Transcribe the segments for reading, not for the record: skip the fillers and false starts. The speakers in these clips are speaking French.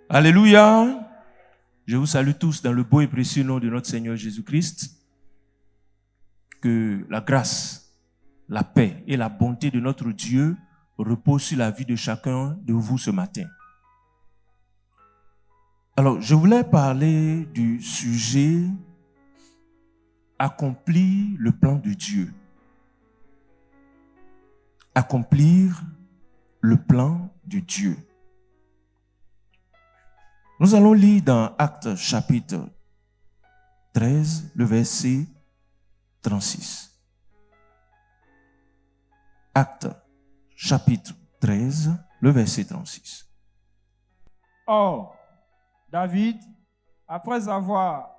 Alléluia. Je vous salue tous dans le beau et précieux nom de notre Seigneur Jésus-Christ. Que la grâce, la paix et la bonté de notre Dieu reposent sur la vie de chacun de vous ce matin. Alors, je voulais parler du sujet « Accomplir le plan de Dieu ». Accomplir le plan de Dieu. Nous allons lire dans Actes chapitre 13, le verset 36. Actes chapitre 13, le verset 36. Or, David, après avoir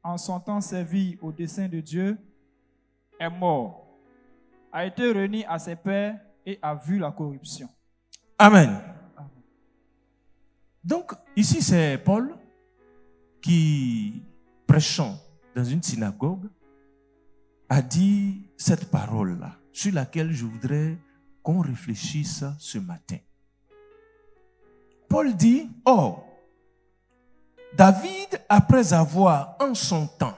en son temps servi au dessein de Dieu, est mort, a été réuni à ses pairs et a vu la corruption. Amen. Donc, ici, c'est Paul qui, prêchant dans une synagogue, a dit cette parole-là, sur laquelle je voudrais qu'on réfléchisse ce matin. Paul dit, « Or, David, après avoir en son temps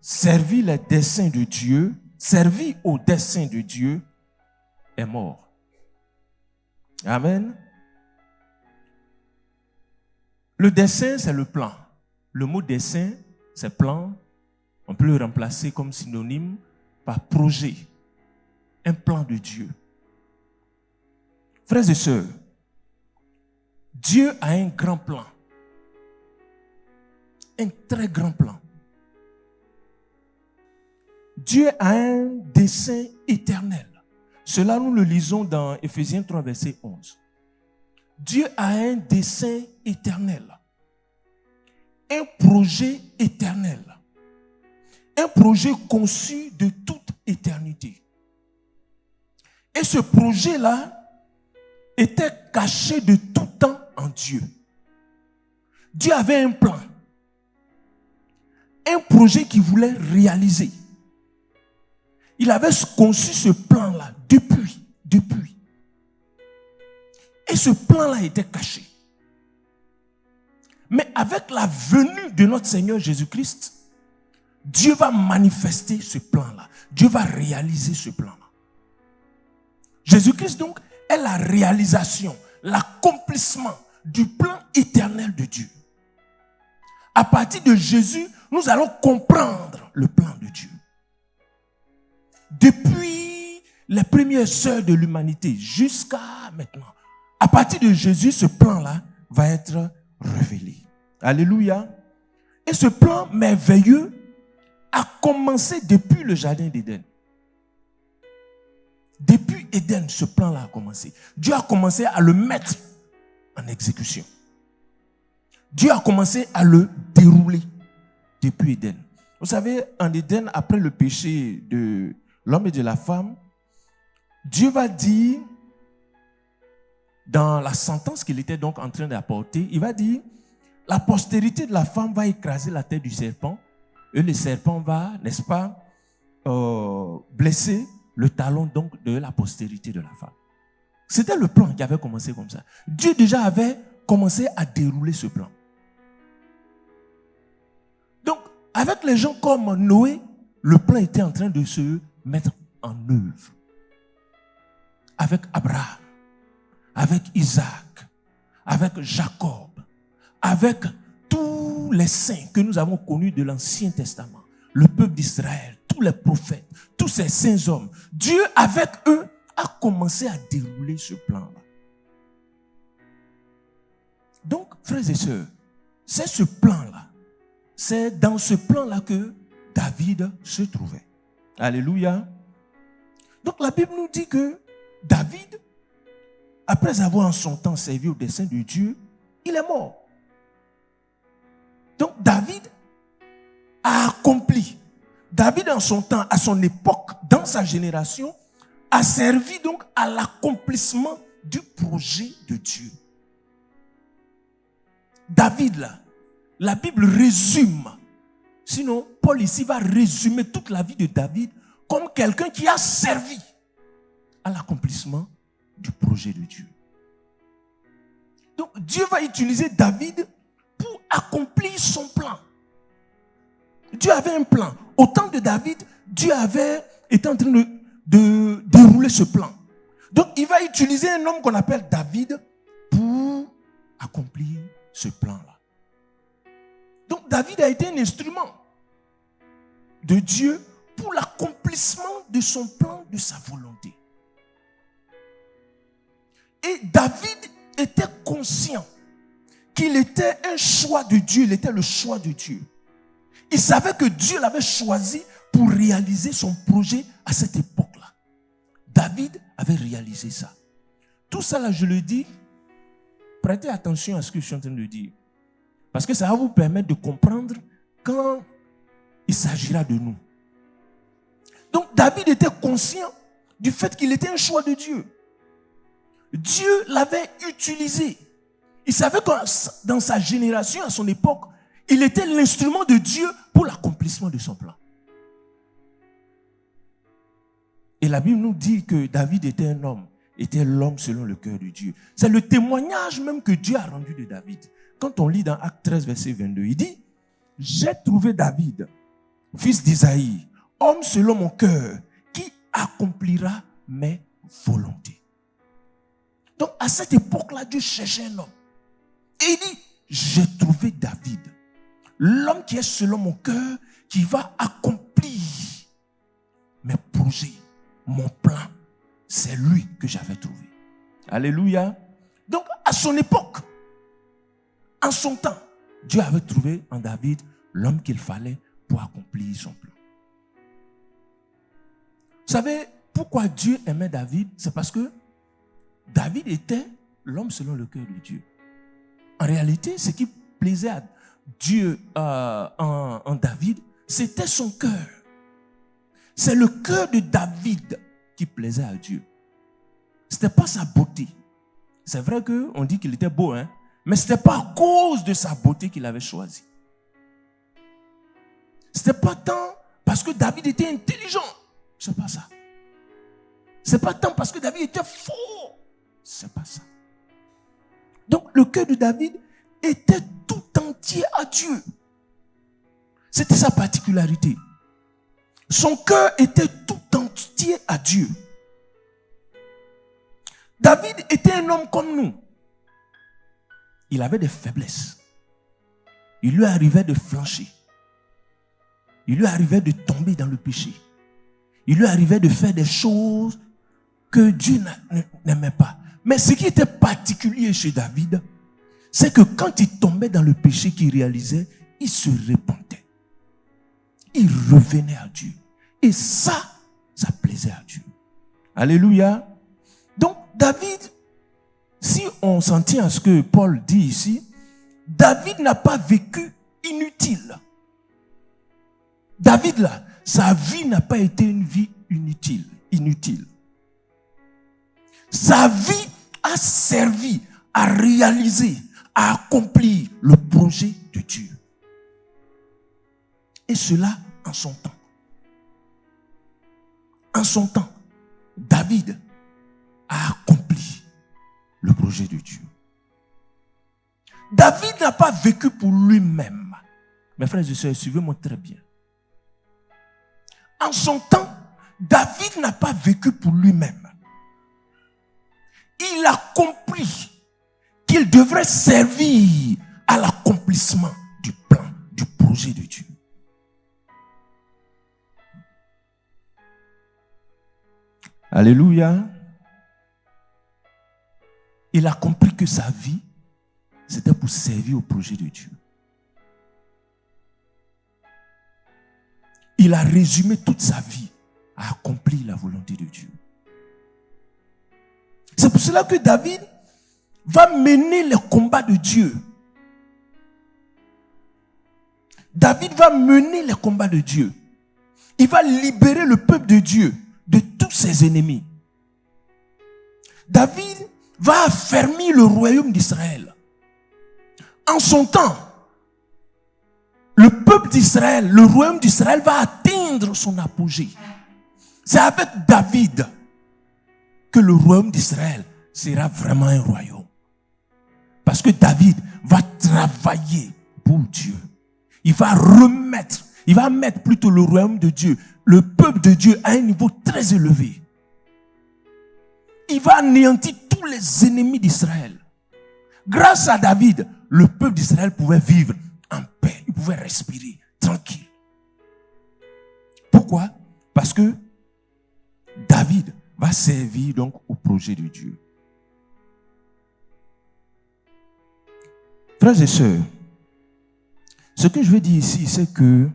servi les desseins de Dieu, servi aux desseins de Dieu, est mort. » Amen. Le dessein, c'est le plan. Le mot dessein, c'est plan. On peut le remplacer comme synonyme par projet. Un plan de Dieu. Frères et sœurs, Dieu a un grand plan. Un très grand plan. Dieu a un dessein éternel. Cela, nous le lisons dans Éphésiens 3, verset 11. Dieu a un dessein éternel, un projet éternel, un projet conçu de toute éternité. Et ce projet-là était caché de tout temps en Dieu. Dieu avait un plan, un projet qu'il voulait réaliser. Il avait conçu ce plan-là depuis. Et ce plan-là était caché. Mais avec la venue de notre Seigneur Jésus-Christ, Dieu va manifester ce plan-là. Dieu va réaliser ce plan-là. Jésus-Christ donc est la réalisation, l'accomplissement du plan éternel de Dieu. À partir de Jésus, nous allons comprendre le plan de Dieu. Depuis les premières heures de l'humanité jusqu'à maintenant, à partir de Jésus, ce plan-là va être révélé. Alléluia. Et ce plan merveilleux a commencé depuis le jardin d'Éden. Depuis Éden, ce plan-là a commencé. Dieu a commencé à le mettre en exécution. Dieu a commencé à le dérouler depuis Éden. Vous savez, en Éden, après le péché de l'homme et de la femme, Dieu va dire, dans la sentence qu'il était donc en train d'apporter, il va dire, la postérité de la femme va écraser la tête du serpent et le serpent va, n'est-ce pas, blesser le talon donc de la postérité de la femme. C'était le plan qui avait commencé comme ça. Dieu déjà avait commencé à dérouler ce plan. Donc, avec les gens comme Noé, le plan était en train de se mettre en œuvre. Avec Abraham, avec Isaac, avec Jacob, avec tous les saints que nous avons connus de l'Ancien Testament, le peuple d'Israël, tous les prophètes, tous ces saints hommes, Dieu avec eux a commencé à dérouler ce plan-là. Donc, frères et sœurs, c'est ce plan-là, c'est dans ce plan-là que David se trouvait. Alléluia. Donc la Bible nous dit que David, après avoir en son temps servi au dessein de Dieu, il est mort. Donc David a accompli. David en son temps, à son époque, dans sa génération, a servi donc à l'accomplissement du projet de Dieu. David là, la Bible résume. Sinon, Paul ici va résumer toute la vie de David comme quelqu'un qui a servi à l'accomplissement du projet de Dieu. Donc, Dieu va utiliser David pour accomplir son plan. Dieu avait un plan. Au temps de David, Dieu était en train de dérouler ce plan. Donc, il va utiliser un homme qu'on appelle David pour accomplir ce plan-là. Donc, David a été un instrument de Dieu pour l'accomplissement de son plan, de sa volonté. Et David était conscient qu'il était un choix de Dieu, il était le choix de Dieu. Il savait que Dieu l'avait choisi pour réaliser son projet à cette époque-là. David avait réalisé ça. Tout ça là, je le dis, prêtez attention à ce que je suis en train de dire. Parce que ça va vous permettre de comprendre quand il s'agira de nous. Donc David était conscient du fait qu'il était un choix de Dieu. Dieu l'avait utilisé. Il savait que dans sa génération, à son époque, il était l'instrument de Dieu pour l'accomplissement de son plan. Et la Bible nous dit que David était un homme, était l'homme selon le cœur de Dieu. C'est le témoignage même que Dieu a rendu de David. Quand on lit dans Acte 13, verset 22, il dit « J'ai trouvé David, fils d'Isaïe, homme selon mon cœur, qui accomplira mes volontés. » Donc à cette époque-là, Dieu cherchait un homme. Et il dit « J'ai trouvé David, l'homme qui est selon mon cœur, qui va accomplir mes projets, mon plan. » C'est lui que j'avais trouvé. Alléluia. Donc à son époque, en son temps, Dieu avait trouvé en David l'homme qu'il fallait pour accomplir son plan. Vous savez pourquoi Dieu aimait David? C'est parce que David était l'homme selon le cœur de Dieu. En réalité, ce qui plaisait à Dieu en David, c'était son cœur. C'est le cœur de David qui plaisait à Dieu. Ce n'était pas sa beauté. C'est vrai qu'on dit qu'il était beau, hein? Mais ce n'était pas à cause de sa beauté qu'il avait choisi. Ce n'était pas tant parce que David était intelligent. Ce n'est pas ça. Ce n'est pas tant parce que David était fort. Ce n'est pas ça. Donc le cœur de David était tout entier à Dieu. C'était sa particularité. Son cœur était tout entier à Dieu. David était un homme comme nous. Il avait des faiblesses. Il lui arrivait de flancher. Il lui arrivait de tomber dans le péché. Il lui arrivait de faire des choses que Dieu n'aimait pas. Mais ce qui était particulier chez David, c'est que quand il tombait dans le péché qu'il réalisait, il se repentait. Il revenait à Dieu. Et ça plaisait à Dieu. Alléluia. Donc David, si on s'en tient à ce que Paul dit ici, David n'a pas vécu inutile. David là, sa vie n'a pas été une vie inutile. Sa vie a servi à réaliser, à accomplir le projet de Dieu. Et cela en son temps. En son temps, David a accompli le projet de Dieu. David n'a pas vécu pour lui-même. Mes frères et sœurs, suivez-moi très bien. En son temps, David n'a pas vécu pour lui-même. Il a compris qu'il devrait servir à l'accomplissement du plan, du projet de Dieu. Alléluia. Il a compris que sa vie, c'était pour servir au projet de Dieu. Il a résumé toute sa vie à accomplir la volonté de Dieu. C'est pour cela que David va mener les combats de Dieu. David va mener les combats de Dieu. Il va libérer le peuple de Dieu de tous ses ennemis. David va affermir le royaume d'Israël. En son temps, le peuple d'Israël, le royaume d'Israël va atteindre son apogée. C'est avec David que le royaume d'Israël sera vraiment un royaume. Parce que David va travailler pour Dieu. Il va mettre plutôt le royaume de Dieu, le peuple de Dieu à un niveau très élevé. Il va anéantir tous les ennemis d'Israël. Grâce à David, le peuple d'Israël pouvait vivre en paix. Il pouvait respirer tranquille. Pourquoi? Parce que David va servir donc au projet de Dieu. Frères et sœurs, ce que je veux dire ici, c'est que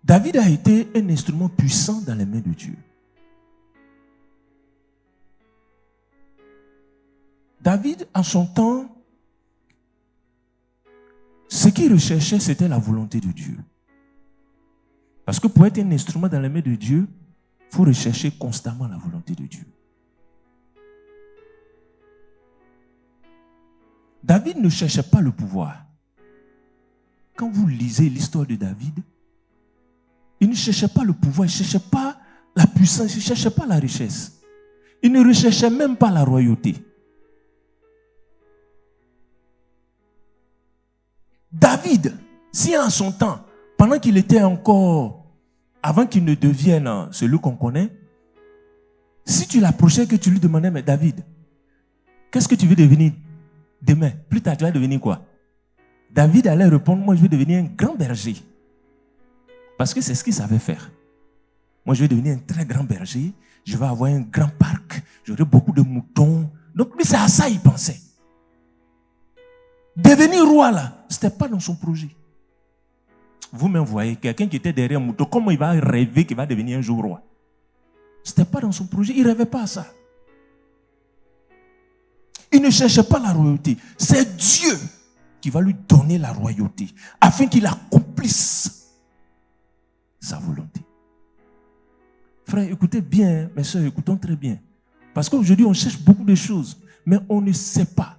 David a été un instrument puissant dans les mains de Dieu. David, en son temps, ce qu'il recherchait, c'était la volonté de Dieu. Parce que pour être un instrument dans les mains de Dieu, il faut rechercher constamment la volonté de Dieu. David ne cherchait pas le pouvoir. Quand vous lisez l'histoire de David, il ne cherchait pas le pouvoir, il ne cherchait pas la puissance, il ne cherchait pas la richesse. Il ne recherchait même pas la royauté. David, si en son temps, pendant qu'il était encore, avant qu'il ne devienne celui qu'on connaît, si tu l'approchais, que tu lui demandais, mais David, qu'est-ce que tu veux devenir demain? Plus tard, tu vas devenir quoi? David allait répondre, moi je veux devenir un grand berger. Parce que c'est ce qu'il savait faire. Moi je veux devenir un très grand berger, je vais avoir un grand parc, j'aurai beaucoup de moutons. Donc lui c'est à ça il pensait. Devenir roi là, ce n'était pas dans son projet. Vous-même voyez, quelqu'un qui était derrière un mouton, comment il va rêver qu'il va devenir un jour roi? Ce n'était pas dans son projet, il ne rêvait pas à ça. Il ne cherchait pas la royauté. C'est Dieu qui va lui donner la royauté afin qu'il accomplisse sa volonté. Frère, écoutez bien, mes soeurs, écoutons très bien. Parce qu'aujourd'hui, on cherche beaucoup de choses, mais on ne sait pas,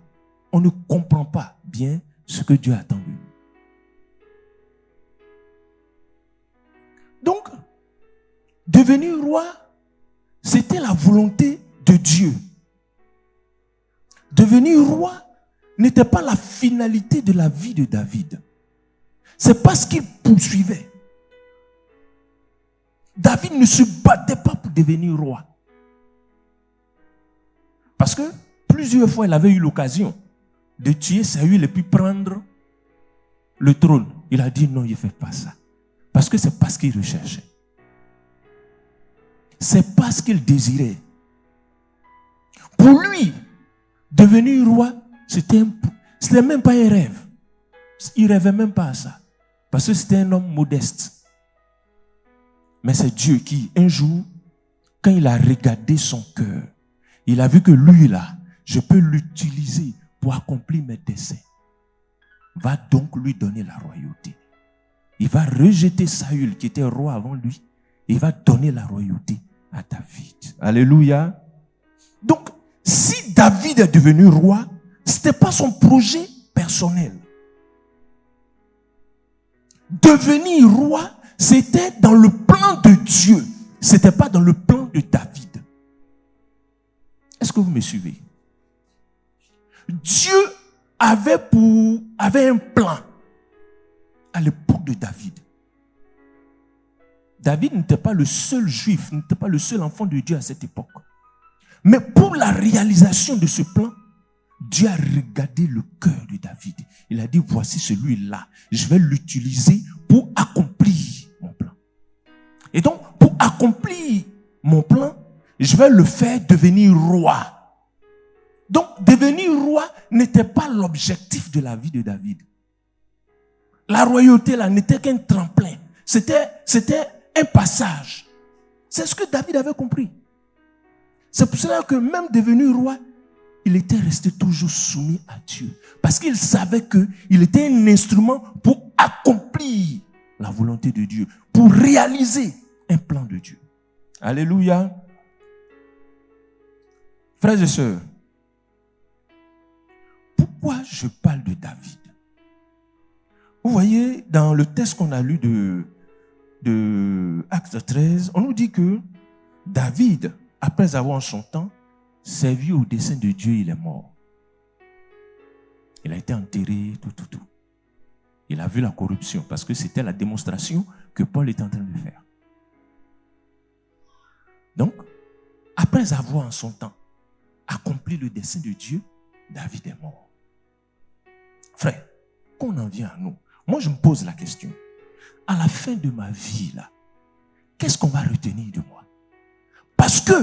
on ne comprend pas bien ce que Dieu attend de nous. Donc, devenir roi, c'était la volonté de Dieu. Devenir roi n'était pas la finalité de la vie de David. C'est pas ce qu'il poursuivait. David ne se battait pas pour devenir roi. Parce que plusieurs fois, il avait eu l'occasion de tuer Saül et puis prendre le trône. Il a dit non, il ne fait pas ça. Parce que ce n'est pas ce qu'il recherchait. Ce n'est pas ce qu'il désirait. Pour lui, devenir roi, c'était même pas un rêve. Il ne rêvait même pas à ça. Parce que c'était un homme modeste. Mais c'est Dieu qui, un jour, quand il a regardé son cœur, il a vu que lui là, je peux l'utiliser pour accomplir mes desseins. Va donc lui donner la royauté. Il va rejeter Saül qui était roi avant lui. Il va donner la royauté à David. Alléluia. Donc, si David est devenu roi, ce n'était pas son projet personnel. Devenir roi, c'était dans le plan de Dieu. Ce n'était pas dans le plan de David. Est-ce que vous me suivez? Dieu avait un plan à l'époque de David. David n'était pas le seul juif, n'était pas le seul enfant de Dieu à cette époque. Mais pour la réalisation de ce plan, Dieu a regardé le cœur de David. Il a dit, voici celui-là, je vais l'utiliser pour accomplir mon plan. Et donc, pour accomplir mon plan, je vais le faire devenir roi. Donc, devenir roi n'était pas l'objectif de la vie de David. La royauté, là, n'était qu'un tremplin. C'était un passage. C'est ce que David avait compris. C'est pour cela que même devenu roi, il était resté toujours soumis à Dieu. Parce qu'il savait qu'il était un instrument pour accomplir la volonté de Dieu, pour réaliser un plan de Dieu. Alléluia. Frères et sœurs, pourquoi je parle de David? Vous voyez, dans le texte qu'on a lu de Acte 13, on nous dit que David, après avoir en son temps servi au dessein de Dieu, il est mort. Il a été enterré, tout. Il a vu la corruption parce que c'était la démonstration que Paul était en train de faire. Donc, après avoir en son temps accompli le dessein de Dieu, David est mort. Frère, qu'on en vient à nous. Moi, je me pose la question. À la fin de ma vie, là, qu'est-ce qu'on va retenir de moi? Parce que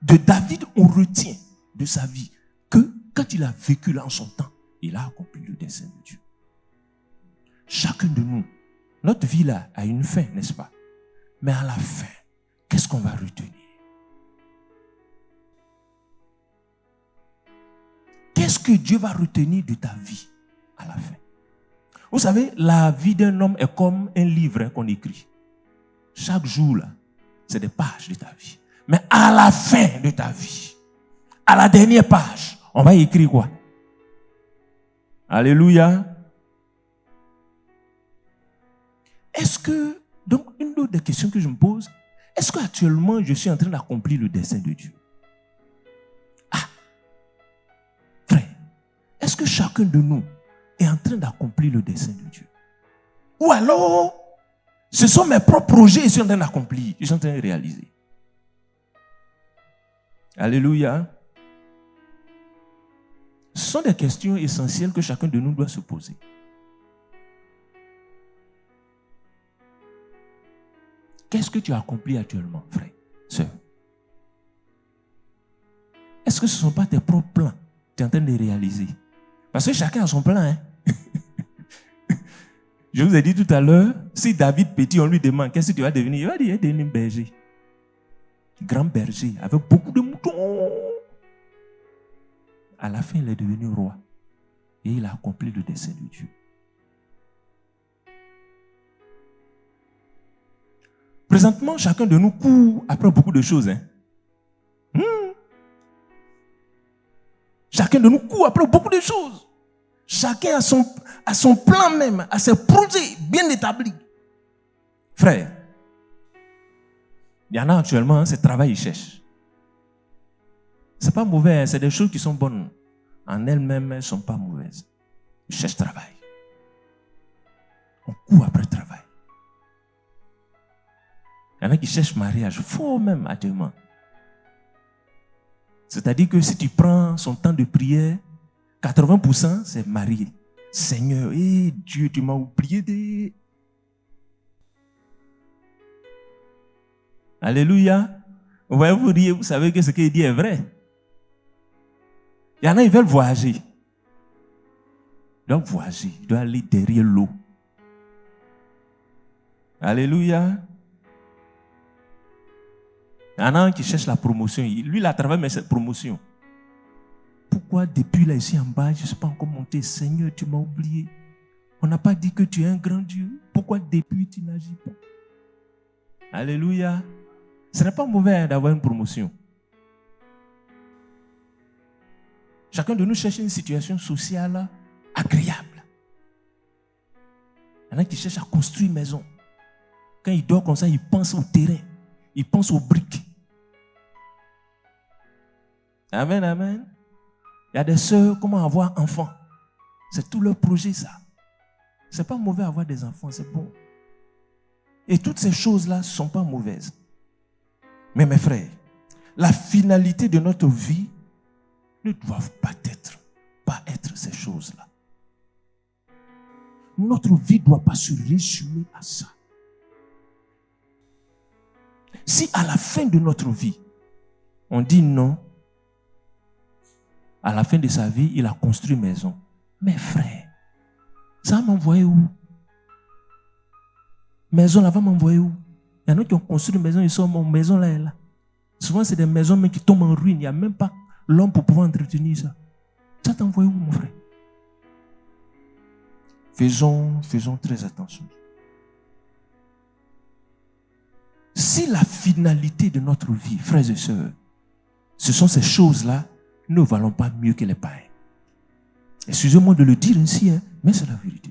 de David, on retient de sa vie que quand il a vécu là en son temps, il a accompli le dessein de Dieu. Chacun de nous, notre vie là a une fin, n'est-ce pas? Mais à la fin, qu'est-ce qu'on va retenir? Qu'est-ce que Dieu va retenir de ta vie à la fin? Vous savez, la vie d'un homme est comme un livre qu'on écrit. Chaque jour, là, c'est des pages de ta vie. Mais à la fin de ta vie, à la dernière page, on va écrire quoi? Alléluia. Est-ce que, donc, une autre des questions que je me pose, est-ce qu'actuellement, je suis en train d'accomplir le dessein de Dieu? Ah, frère, est-ce que chacun de nous est en train d'accomplir le dessein de Dieu? Ou alors, ce sont mes propres projets que je suis en train d'accomplir, je suis en train de réaliser. Alléluia. Ce sont des questions essentielles que chacun de nous doit se poser. Qu'est-ce que tu as accompli actuellement, frère, sœur? Est-ce que ce ne sont pas tes propres plans que tu es en train de réaliser? Parce que chacun a son plan. Hein? Je vous ai dit tout à l'heure, si David petit, on lui demande qu'est-ce que tu vas devenir, il va dire, il est devenu berger. Grand berger, avec beaucoup de moutons. À la fin, il est devenu roi. Et il a accompli le dessein de Dieu. Présentement, chacun de nous court après beaucoup de choses. Hein? Chacun de nous court après beaucoup de choses. Chacun a son plan même, a ses projets bien établis. Frère, il y en a actuellement, c'est travail, ils cherchent. Ce n'est pas mauvais, c'est des choses qui sont bonnes. En elles-mêmes, elles ne sont pas mauvaises. Ils cherchent travail. On court après le travail. Il y en a qui cherchent mariage, faux même actuellement. C'est-à-dire que si tu prends son temps de prière, 80% c'est marié. Seigneur, Dieu, tu m'as oublié. Alléluia. Vous voyez, vous riez, vous savez que ce qu'il dit est vrai. Il y en a, ils veulent voyager. Ils doivent voyager, ils doivent aller derrière l'eau. Alléluia. Il y en a un qui cherche la promotion. Lui, il a travaillé, mais cette promotion. Pourquoi depuis là, ici en bas, je ne suis pas encore monté? Seigneur, tu m'as oublié. On n'a pas dit que tu es un grand Dieu. Pourquoi depuis tu n'agis pas? Alléluia. Ce n'est pas mauvais d'avoir une promotion. Chacun de nous cherche une situation sociale agréable. Il y en a qui cherchent à construire une maison. Quand il dort comme ça, il pense au terrain. Il pense aux briques. Amen, amen. Il y a des sœurs, comment avoir enfants. C'est tout leur projet, ça. Ce n'est pas mauvais avoir des enfants, c'est bon. Et toutes ces choses-là ne sont pas mauvaises. Mais mes frères, la finalité de notre vie ne doit pas être ces choses-là. Notre vie ne doit pas se résumer à ça. Si à la fin de notre vie, on dit non, à la fin de sa vie, il a construit une maison. Mes frères, ça va m'envoyer où? Maison là va m'envoyer où? Il y en a qui ont construit une maison, ils sont mon maison là et là. Souvent, c'est des maisons mais qui tombent en ruine. Il n'y a même pas l'homme pour pouvoir entretenir ça. Ça t'envoie où, mon frère? Faisons très attention. Si la finalité de notre vie, frères et sœurs, ce sont ces choses-là, nous ne valons pas mieux que les païens. Excusez-moi de le dire ainsi, mais c'est la vérité.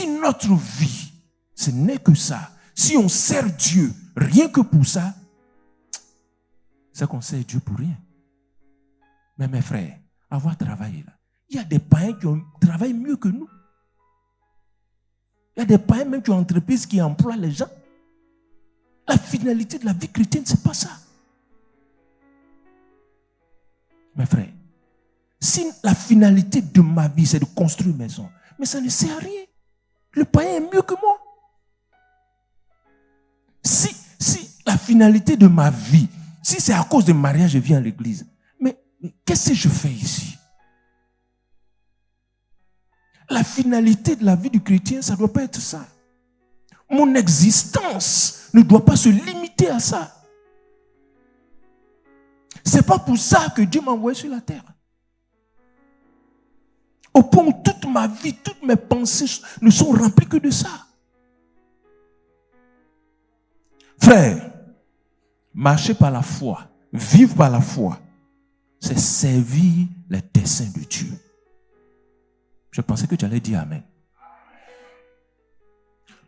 si notre vie, ce n'est que ça, si on sert Dieu rien que pour ça, c'est qu'on sert Dieu pour rien. Mais mes frères, avoir travaillé là, il y a des païens qui travaillent mieux que nous. Il y a des païens même qui ont entreprises qui emploient les gens. La finalité de la vie chrétienne, ce n'est pas ça. Mes frères, si la finalité de ma vie, c'est de construire une maison, mais ça ne sert à rien. Le païen est mieux que moi. Si la finalité de ma vie, si c'est à cause de mariage, je viens à l'église, mais qu'est-ce que je fais ici? La finalité de la vie du chrétien, ça ne doit pas être ça. Mon existence ne doit pas se limiter à ça. Ce n'est pas pour ça que Dieu m'a envoyé sur la terre. Au point où toute ma vie, toutes mes pensées ne sont remplies que de ça. Frère, marcher par la foi, vivre par la foi, c'est servir les desseins de Dieu. Je pensais que tu allais dire Amen.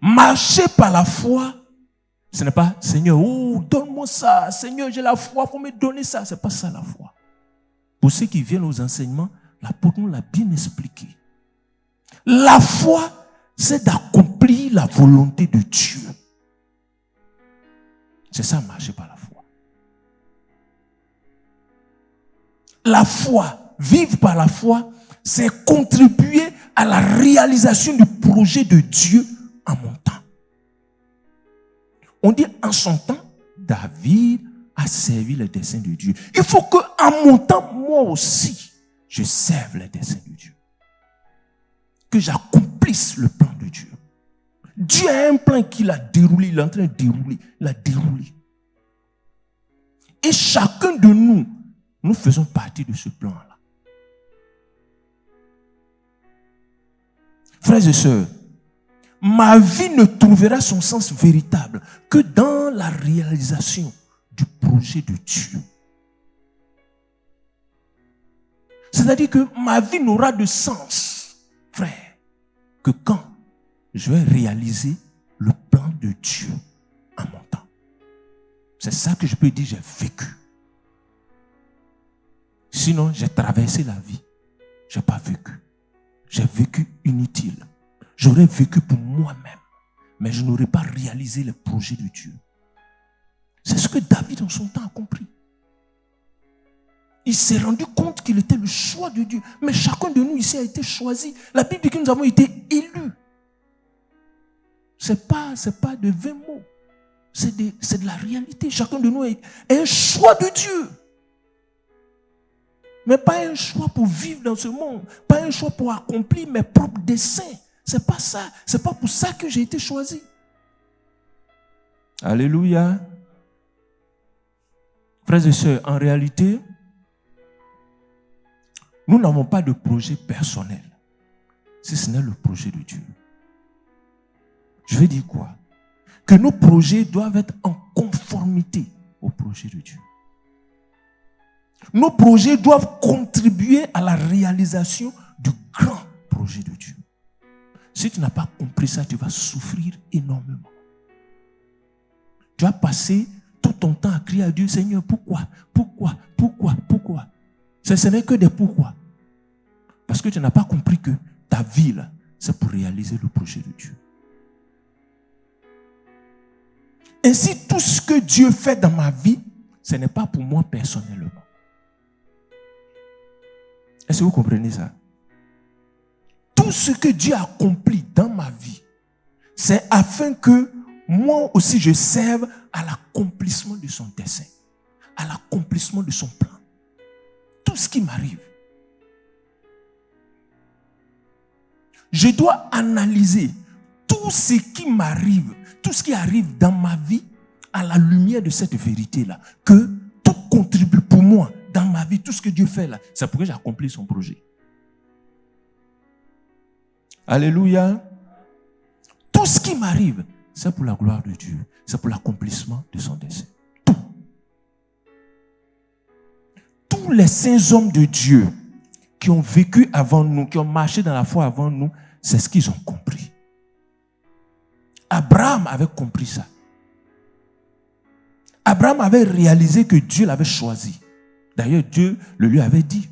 Marcher par la foi, ce n'est pas Seigneur, oh, donne-moi ça. Seigneur, j'ai la foi pour me donner ça. Ce n'est pas ça la foi. Pour ceux qui viennent aux enseignements, l'apôtre nous l'a bien expliqué. La foi, c'est d'accomplir la volonté de Dieu. C'est ça, marcher par la foi. La foi, vivre par la foi, c'est contribuer à la réalisation du projet de Dieu en mon temps. On dit en son temps, David a servi les desseins de Dieu. Il faut qu'en mon temps, moi aussi, je serve les desseins de Dieu. Que j'accomplisse le plan de Dieu. Dieu a un plan qu'il a déroulé, il est en train de dérouler, il a déroulé. Et chacun de nous, nous faisons partie de ce plan-là. Frères et sœurs, ma vie ne trouvera son sens véritable que dans la réalisation du projet de Dieu. C'est-à-dire que ma vie n'aura de sens, frère, que quand je vais réaliser le plan de Dieu en mon temps. C'est ça que je peux dire, j'ai vécu. Sinon, j'ai traversé la vie. Je n'ai pas vécu. J'ai vécu inutile. J'aurais vécu pour moi-même. Mais je n'aurais pas réalisé le projet de Dieu. C'est ce que David en son temps a compris. Il s'est rendu compte qu'il était le choix de Dieu. Mais chacun de nous ici a été choisi. La Bible dit que nous avons été élus. Ce n'est pas de 20 mots. C'est de la réalité. Chacun de nous est un choix de Dieu. Mais pas un choix pour vivre dans ce monde. Pas un choix pour accomplir mes propres desseins. C'est pas ça. C'est pas pour ça que j'ai été choisi. Alléluia. Frères et sœurs, en réalité, nous n'avons pas de projet personnel, si ce n'est le projet de Dieu. Je veux dire quoi? Que nos projets doivent être en conformité au projet de Dieu. Nos projets doivent contribuer à la réalisation du grand projet de Dieu. Si tu n'as pas compris ça, tu vas souffrir énormément. Tu vas passer tout ton temps à crier à Dieu, Seigneur, pourquoi? Ce n'est que des pourquoi. Parce que tu n'as pas compris que ta vie, là, c'est pour réaliser le projet de Dieu. Ainsi, tout ce que Dieu fait dans ma vie, ce n'est pas pour moi personnellement. Est-ce que vous comprenez ça? Tout ce que Dieu a accompli dans ma vie, c'est afin que moi aussi je serve à l'accomplissement de son dessein, à l'accomplissement de son plan. Tout ce qui m'arrive, je dois analyser tout ce qui m'arrive, tout ce qui arrive dans ma vie à la lumière de cette vérité-là, que tout contribue pour moi dans ma vie, tout ce que Dieu fait là, c'est pour que j'accomplisse son projet. Alléluia. Tout ce qui m'arrive, c'est pour la gloire de Dieu, c'est pour l'accomplissement de son dessein. Tout. Tous les saints hommes de Dieu qui ont vécu avant nous, qui ont marché dans la foi avant nous, c'est ce qu'ils ont compris. Abraham avait compris ça. Abraham avait réalisé que Dieu l'avait choisi. D'ailleurs, Dieu le lui avait dit.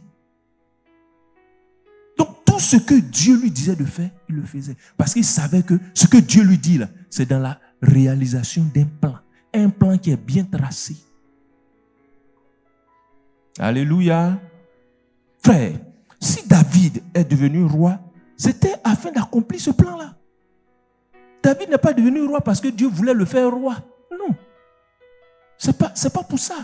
Donc, tout ce que Dieu lui disait de faire, il le faisait. Parce qu'il savait que ce que Dieu lui dit là, c'est dans la réalisation d'un plan. Un plan qui est bien tracé. Alléluia. Frère, si David est devenu roi, c'était afin d'accomplir ce plan-là. David n'est pas devenu roi parce que Dieu voulait le faire roi. Non. C'est pas pour ça.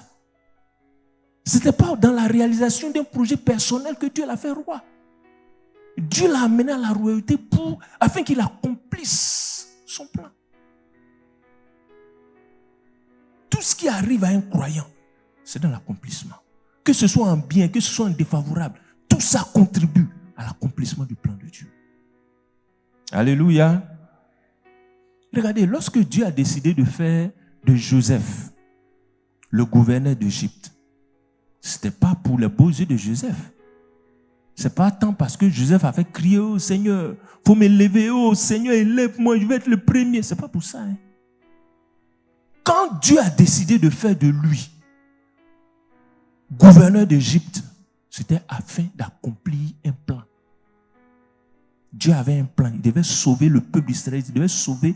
Ce n'était pas dans la réalisation d'un projet personnel que Dieu l'a fait roi. Dieu l'a amené à la royauté afin qu'il accomplisse son plan. Tout ce qui arrive à un croyant, c'est dans l'accomplissement. Que ce soit en bien, que ce soit en défavorable, tout ça contribue à l'accomplissement du plan de Dieu. Alléluia. Regardez, lorsque Dieu a décidé de faire de Joseph le gouverneur d'Égypte, ce n'était pas pour les beaux yeux de Joseph. Ce n'est pas tant parce que Joseph avait crié, oh Seigneur, il faut m'élever, oh Seigneur, élève-moi, je vais être le premier. Ce n'est pas pour ça. Hein. Quand Dieu a décidé de faire de lui gouverneur d'Égypte, c'était afin d'accomplir un plan. Dieu avait un plan. Il devait sauver le peuple d'Israël. Il devait sauver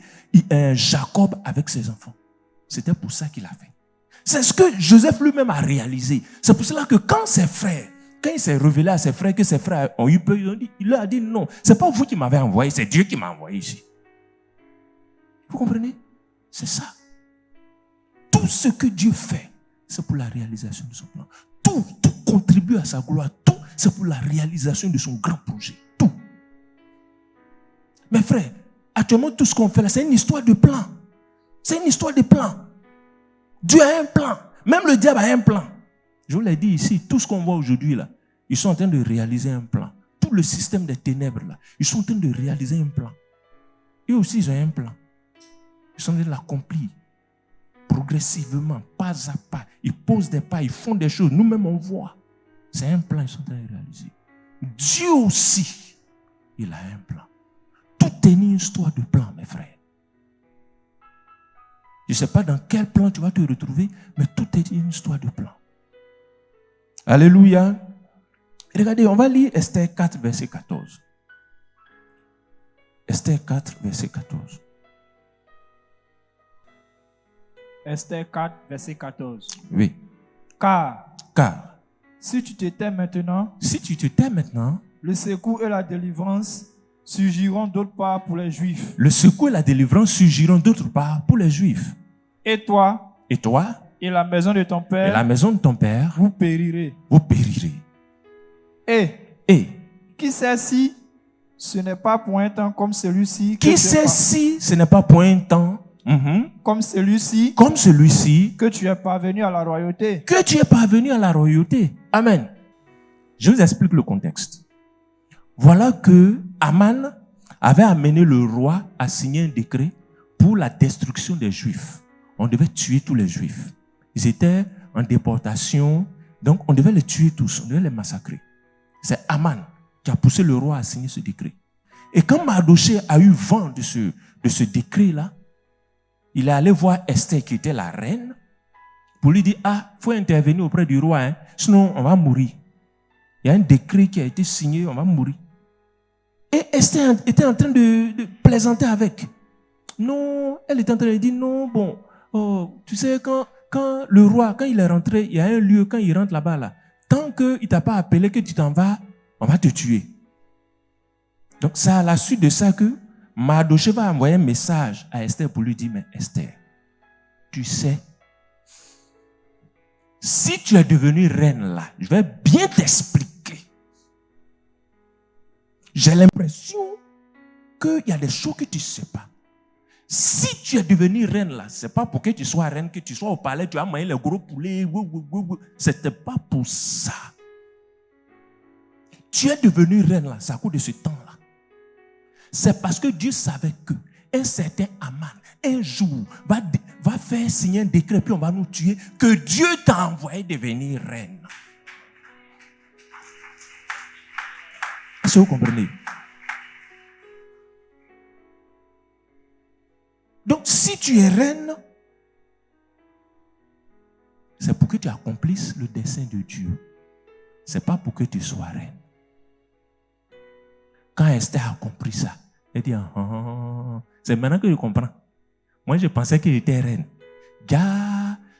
Jacob avec ses enfants. C'était pour ça qu'il a fait. C'est ce que Joseph lui-même a réalisé. C'est pour cela que quand ses frères, quand il s'est révélé à ses frères que ses frères ont eu peur, il leur a dit non, ce n'est pas vous qui m'avez envoyé, c'est Dieu qui m'a envoyé ici. Vous comprenez? C'est ça. Tout ce que Dieu fait, c'est pour la réalisation de son plan. Tout contribue à sa gloire. Tout, c'est pour la réalisation de son grand projet. Tout. Mes frères, actuellement, tout ce qu'on fait là, c'est une histoire de plan. C'est une histoire de plan. Dieu a un plan. Même le diable a un plan. Je vous l'ai dit ici, tout ce qu'on voit aujourd'hui là, ils sont en train de réaliser un plan. Tout le système des ténèbres là, ils sont en train de réaliser un plan. Eux aussi, ils ont un plan. Ils sont en train de l'accomplir. Progressivement, pas à pas. Ils posent des pas, ils font des choses. Nous-mêmes, on voit. C'est un plan qu'ils sont en train de réaliser. Dieu aussi, il a un plan. Tout est une histoire de plan, mes frères. Je ne sais pas dans quel plan tu vas te retrouver, mais tout est une histoire de plan. Alléluia. Regardez, on va lire Esther 4, verset 14. Esther 4, verset 14. Esther 4, verset 14. Oui. Car Si tu te tais maintenant, le secours et la délivrance surgiront d'autre part pour les Juifs. Le secours et la délivrance surgiront d'autre part pour les Juifs. Et toi, et la maison de ton père, vous périrez. Et qui sait si ce n'est pas pour un temps comme celui-ci comme celui-ci que tu es parvenu à la royauté. Amen. Je vous explique le contexte. Voilà que Aman avait amené le roi à signer un décret pour la destruction des Juifs. On devait tuer tous les Juifs. Ils étaient en déportation, donc on devait les tuer tous, on devait les massacrer. C'est Aman qui a poussé le roi à signer ce décret. Et quand Mardochée a eu vent de ce décret-là, il est allé voir Esther qui était la reine pour lui dire, il faut intervenir auprès du roi, hein, sinon on va mourir. Il y a un décret qui a été signé, on va mourir. Et Esther était en train de plaisanter avec. Non, elle était en train de dire, non, bon, tu sais, quand le roi, quand il est rentré, il y a un lieu, quand il rentre là-bas, là, tant qu'il ne t'a pas appelé, que tu t'en vas, on va te tuer. Donc c'est à la suite de ça que Mardochée va envoyer un message à Esther pour lui dire, mais Esther, tu sais, si tu es devenue reine là, je vais bien t'expliquer. J'ai l'impression qu'il y a des choses que tu ne sais pas. Si tu es devenue reine là, ce n'est pas pour que tu sois reine, que tu sois au palais, tu as mangé les gros poulets. Ce n'était pas pour ça. Tu es devenue reine là, c'est à cause de ce temps-là. C'est parce que Dieu savait que un certain Aman, un jour, va faire signer un décret, puis on va nous tuer, que Dieu t'a envoyé devenir reine. Est-ce que vous comprenez? tu es reine, c'est pour que tu accomplisses le dessein de Dieu. Ce n'est pas pour que tu sois reine. Quand Esther a compris ça, elle dit, c'est maintenant que je comprends. Moi, je pensais que j'étais reine.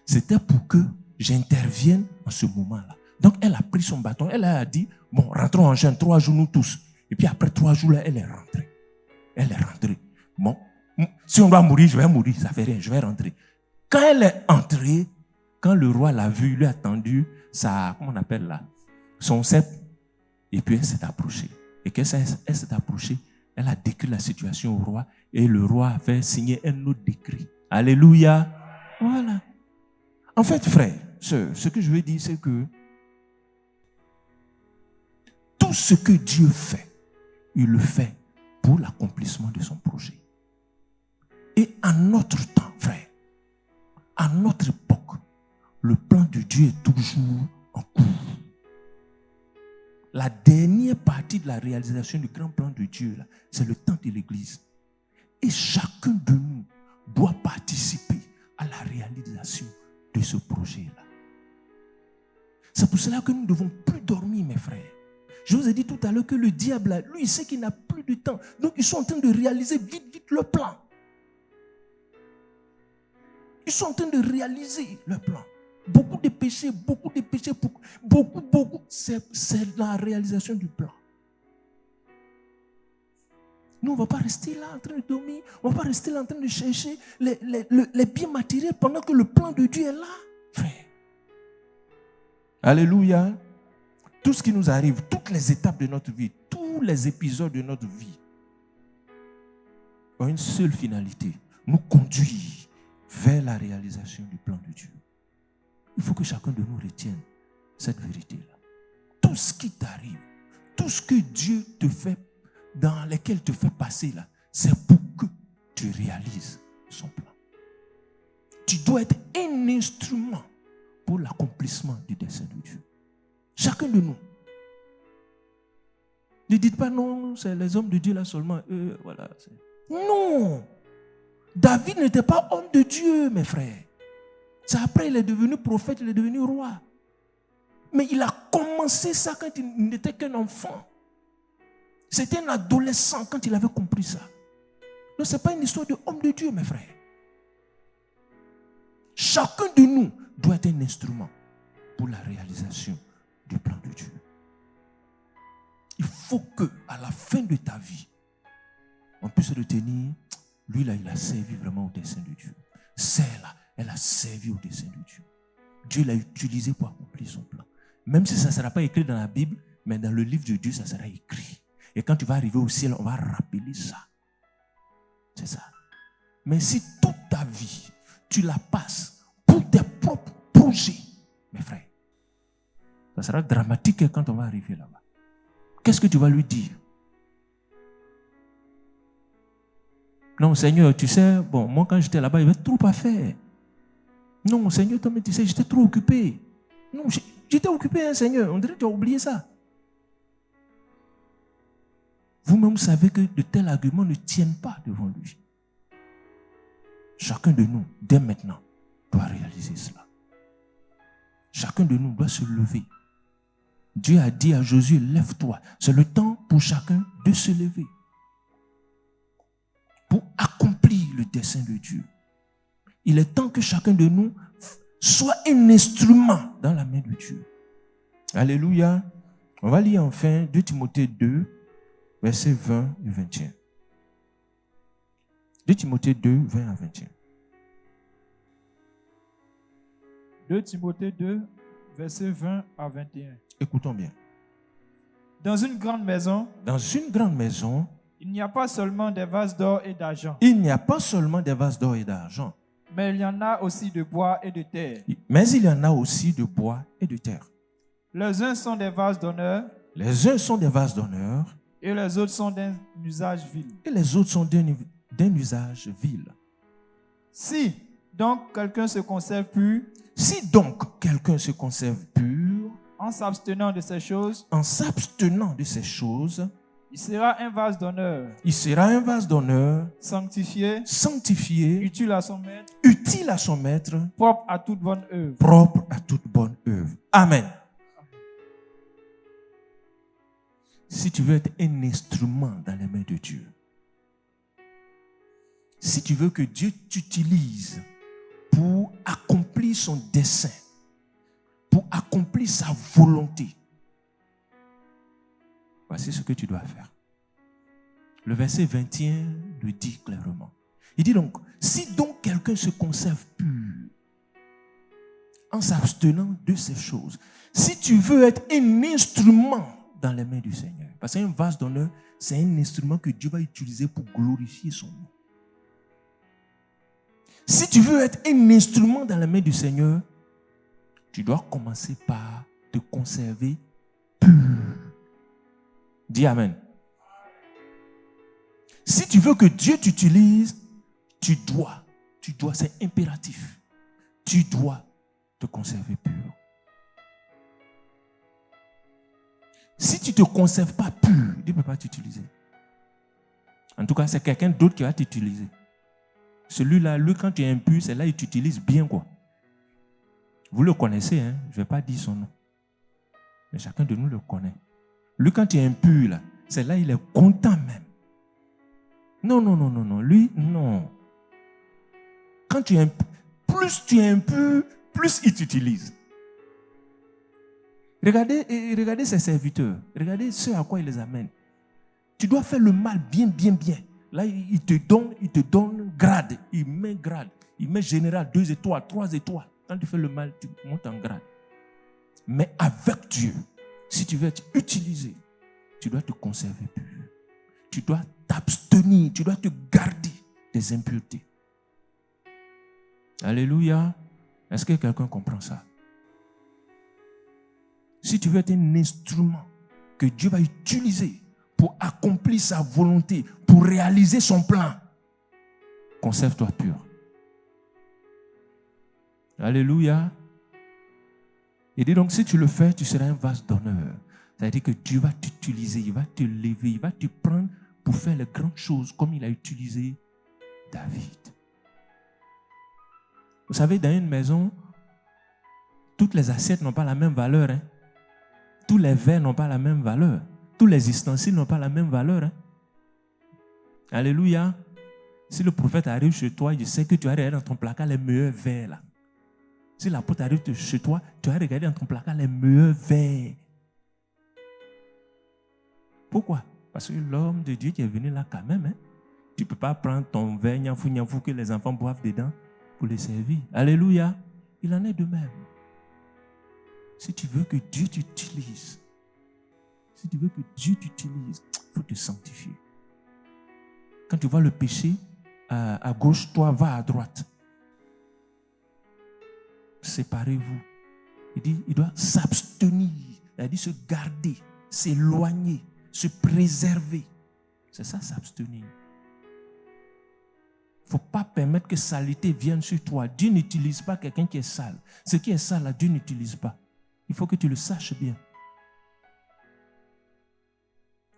C'était pour que j'intervienne en ce moment-là. Donc, elle a pris son bâton, elle a dit, bon, rentrons en jeûne, 3 jours nous tous. Et puis après 3 jours, là, elle est rentrée. Elle est rentrée. Bon, si on doit mourir, je vais mourir, ça fait rien, je vais rentrer. Quand elle est entrée, quand le roi l'a vu, il lui a tendu sa, comment on appelle là, son sceptre, et puis elle s'est approchée. Et quand elle s'est approchée, elle a décrit la situation au roi, et le roi a fait signer un autre décret. Alléluia. Voilà. En fait, frère, ce que je veux dire, c'est que tout ce que Dieu fait, il le fait pour l'accomplissement de son projet. Et à notre temps, frère, à notre époque, le plan de Dieu est toujours en cours. La dernière partie de la réalisation du grand plan de Dieu, là, c'est le temps de l'Église. Et chacun de nous doit participer à la réalisation de ce projet-là. C'est pour cela que nous ne devons plus dormir, mes frères. Je vous ai dit tout à l'heure que le diable, là, lui, il sait qu'il n'a plus de temps. Donc, ils sont en train de réaliser vite le plan. Ils sont en train de réaliser le plan. Beaucoup de péchés, beaucoup. C'est la réalisation du plan. Nous, on ne va pas rester là en train de dormir. On ne va pas rester là en train de chercher les biens matériels pendant que le plan de Dieu est là, frère. Alléluia. Tout ce qui nous arrive, toutes les étapes de notre vie, tous les épisodes de notre vie ont une seule finalité, nous conduire vers la réalisation du plan de Dieu. Il faut que chacun de nous retienne cette vérité-là. Tout ce qui t'arrive, tout ce que Dieu te fait, dans lequel te fait passer là, c'est pour que tu réalises son plan. Tu dois être un instrument pour l'accomplissement du dessein de Dieu. Chacun de nous. Ne dites pas non, c'est les hommes de Dieu là seulement. Voilà. Non. David n'était pas homme de Dieu, mes frères. C'est après il est devenu prophète, il est devenu roi. Mais il a commencé ça quand il n'était qu'un enfant. C'était un adolescent quand il avait compris ça. Donc ce n'est pas une histoire de homme de Dieu, mes frères. Chacun de nous doit être un instrument pour la réalisation du plan de Dieu. Il faut qu'à la fin de ta vie, on puisse retenir, lui là, il a servi vraiment au dessein de Dieu. Celle-là, elle a servi au dessein de Dieu. Dieu l'a utilisé pour accomplir son plan. Même si ça ne sera pas écrit dans la Bible, mais dans le livre de Dieu, ça sera écrit. Et quand tu vas arriver au ciel, on va rappeler ça. C'est ça. Mais si toute ta vie, tu la passes pour tes propres projets, mes frères, ça sera dramatique quand on va arriver là-bas. Qu'est-ce que tu vas lui dire? Non, Seigneur, tu sais, bon, moi quand j'étais là-bas, il y avait trop à faire. Non, Seigneur, toi, tu sais, j'étais trop occupé. Non, j'étais occupé, hein, Seigneur. On dirait que tu as oublié ça. Vous-même savez que de tels arguments ne tiennent pas devant lui. Chacun de nous, dès maintenant, doit réaliser cela. Chacun de nous doit se lever. Dieu a dit à Josué, lève-toi. C'est le temps pour chacun de se lever. Pour accomplir le dessein de Dieu. Il est temps que chacun de nous soit un instrument dans la main de Dieu. Alléluia. On va lire enfin 2 Timothée 2, versets 20 et 21. 2 Timothée 2, 20 à 21. 2 Timothée 2, versets 20 à 21. Écoutons bien. Dans une grande maison, il n'y a pas seulement des vases d'or et d'argent. Il n'y a pas seulement des vases d'or et d'argent. Mais il y en a aussi de bois et de terre. Mais il y en a aussi de bois et de terre. Les uns sont des vases d'honneur. Les uns sont des vases d'honneur. Et les autres sont d'un usage vil. Et les autres sont d'un usage vil. Si donc quelqu'un se conserve pur. Si donc quelqu'un se conserve pur. En s'abstenant de ces choses. En s'abstenant de ces choses. Il sera un vase d'honneur, Il sera un vase d'honneur, sanctifié, sanctifié, utile à son maître, utile à son maître, propre à toute bonne œuvre. propre à toute bonne œuvre. Amen. Si tu veux être un instrument dans les mains de Dieu, si tu veux que Dieu t'utilise pour accomplir son dessein, pour accomplir sa volonté, voici ce que tu dois faire. Le verset 21 le dit clairement. Il dit donc, si donc quelqu'un se conserve pur en s'abstenant de ces choses, si tu veux être un instrument dans les mains du Seigneur, parce qu'un vase d'honneur, c'est un instrument que Dieu va utiliser pour glorifier son nom. Si tu veux être un instrument dans les mains du Seigneur, tu dois commencer par te conserver pur. Dis Amen. Si tu veux que Dieu t'utilise, tu dois, c'est impératif. Tu dois te conserver pur. Si tu ne te conserves pas pur, Dieu ne peut pas t'utiliser. En tout cas, c'est quelqu'un d'autre qui va t'utiliser. Celui-là, lui, quand tu es impur, c'est là qu'il t'utilise bien, quoi. Vous le connaissez, hein? Je ne vais pas dire son nom. Mais chacun de nous le connaît. Lui, quand tu es impur, là, c'est là il est content même. Non. Lui, non. Quand tu es impur, plus tu es impur, plus il t'utilise. Regardez ses serviteurs. Regardez ce à quoi il les amène. Tu dois faire le mal bien. Là, il te donne grade. Il met général 2 étoiles, 3 étoiles. Quand tu fais le mal, tu montes en grade. Mais avec Dieu, si tu veux être utilisé, tu dois te conserver pur. Tu dois t'abstenir, tu dois te garder des impuretés. Alléluia. Est-ce que quelqu'un comprend ça? Si tu veux être un instrument que Dieu va utiliser pour accomplir sa volonté, pour réaliser son plan, conserve-toi pur. Alléluia. Il dit donc, si tu le fais, tu seras un vase d'honneur. C'est-à-dire que Dieu va t'utiliser, il va te lever, il va te prendre pour faire les grandes choses comme il a utilisé David. Vous savez, dans une maison, toutes les assiettes n'ont pas la même valeur. Hein? Tous les verres n'ont pas la même valeur. Tous les ustensiles n'ont pas la même valeur. Hein? Alléluia. Si le prophète arrive chez toi, je sais que tu as regardé dans ton placard les meilleurs verres. Là. Si l'apôtre arrive chez toi, tu as regardé dans ton placard les meilleurs verres. Pourquoi? Parce que l'homme de Dieu qui est venu là quand même, hein, tu ne peux pas prendre ton verre niafou que les enfants boivent dedans pour les servir. Alléluia. Il en est de même. Si tu veux que Dieu t'utilise, il faut te sanctifier. Quand tu vois le péché à gauche, toi va à droite. Séparez-vous. Il dit, il doit s'abstenir. Il dit se garder, s'éloigner, se préserver. C'est ça, s'abstenir. Il ne faut pas permettre que saleté vienne sur toi. Dieu n'utilise pas quelqu'un qui est sale. Ce qui est sale, là, Dieu n'utilise pas. Il faut que tu le saches bien.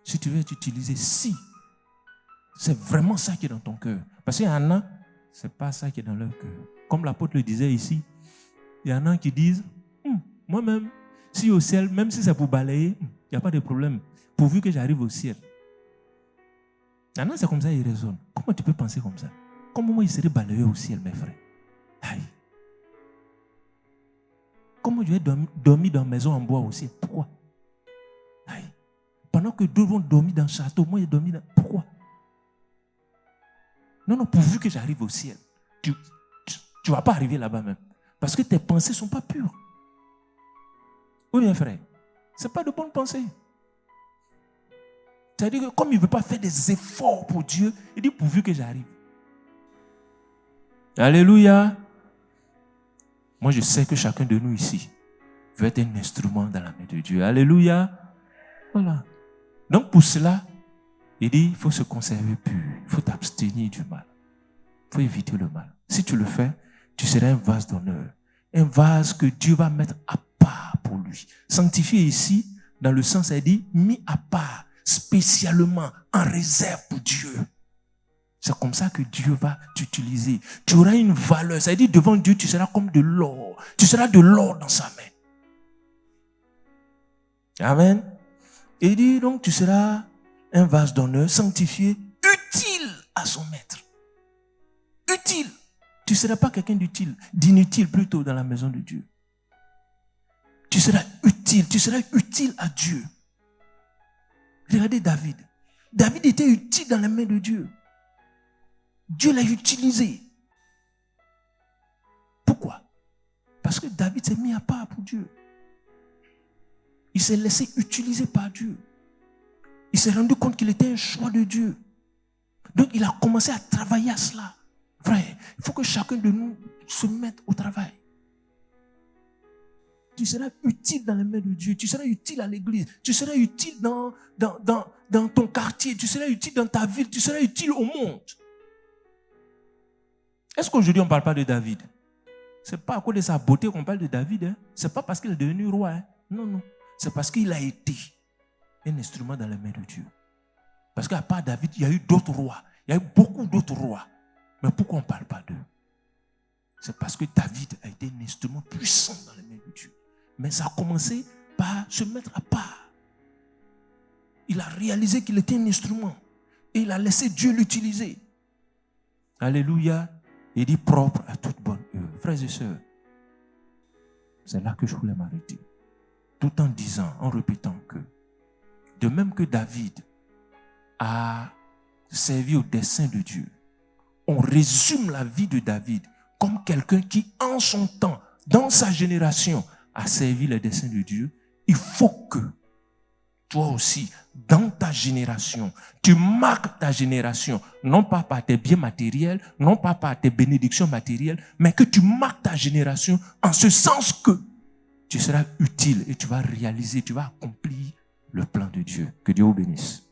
Si tu veux être utilisé, si c'est vraiment ça qui est dans ton cœur. Parce qu'il y en a, ce n'est pas ça qui est dans leur cœur. Comme l'apôtre le disait ici, il y en a qui disent, moi-même, si au ciel, même si c'est pour balayer, il n'y a pas de problème. Pourvu que j'arrive au ciel. Il y en a, c'est comme ça, ils raisonnent. Comment tu peux penser comme ça? Comment moi, il serait balayé au ciel, mes frères? Aïe. Comment je vais dormir dans une maison en bois au ciel? Pourquoi? Aïe. Pendant que d'autres vont dormir dans le château, moi, je dormi dans... Pourquoi? Non, pourvu que j'arrive au ciel. Tu ne vas pas arriver là-bas même. Parce que tes pensées ne sont pas pures. Oui, bien frère. Ce n'est pas de bonnes pensées. C'est-à-dire que comme il ne veut pas faire des efforts pour Dieu, il dit pourvu que j'arrive. Alléluia. Moi, je sais que chacun de nous ici veut être un instrument dans la main de Dieu. Alléluia. Voilà. Donc pour cela, il dit, il faut se conserver pur. Il faut t'abstenir du mal. Il faut éviter le mal. Si tu le fais, tu seras un vase d'honneur. Un vase que Dieu va mettre à part pour lui. Sanctifié ici, dans le sens, il dit, mis à part. spécialement en réserve pour Dieu. C'est comme ça que Dieu va t'utiliser. Tu auras une valeur. Ça veut dire devant Dieu, tu seras comme de l'or. Tu seras de l'or dans sa main. Amen. Et il dit donc, tu seras un vase d'honneur, sanctifié, utile à son maître. Utile. Tu ne seras pas quelqu'un d'utile, d'inutile plutôt dans la maison de Dieu. Tu seras utile à Dieu. Regardez David. David était utile dans les mains de Dieu. Dieu l'a utilisé. Pourquoi? Parce que David s'est mis à part pour Dieu. Il s'est laissé utiliser par Dieu. Il s'est rendu compte qu'il était un choix de Dieu. Donc il a commencé à travailler à cela. Frère, il faut que chacun de nous se mette au travail. Tu seras utile dans les mains de Dieu. Tu seras utile à l'église. Tu seras utile dans ton quartier. Tu seras utile dans ta ville. Tu seras utile au monde. Est-ce qu'aujourd'hui on ne parle pas de David? Ce n'est pas à cause de sa beauté qu'on parle de David. Hein? Ce n'est pas parce qu'il est devenu roi. Hein? Non, non. C'est parce qu'il a été un instrument dans les mains de Dieu. Parce qu'à part David, il y a eu d'autres rois. Il y a eu beaucoup d'autres rois. Mais pourquoi on ne parle pas d'eux? C'est parce que David a été un instrument puissant dans les mains de Dieu. Mais ça a commencé par se mettre à part. Il a réalisé qu'il était un instrument. Et il a laissé Dieu l'utiliser. Alléluia. Il dit propre à toute bonne œuvre. Frères et sœurs, c'est là que je voulais m'arrêter. Tout en disant, en répétant que, de même que David a servi au dessein de Dieu, on résume la vie de David comme quelqu'un qui, en son temps, dans sa génération, a servi les desseins de Dieu. Il faut que toi aussi, dans ta génération, tu marques ta génération, non pas par tes biens matériels, non pas par tes bénédictions matérielles, mais que tu marques ta génération en ce sens que tu seras utile et tu vas réaliser, tu vas accomplir le plan de Dieu. Que Dieu vous bénisse.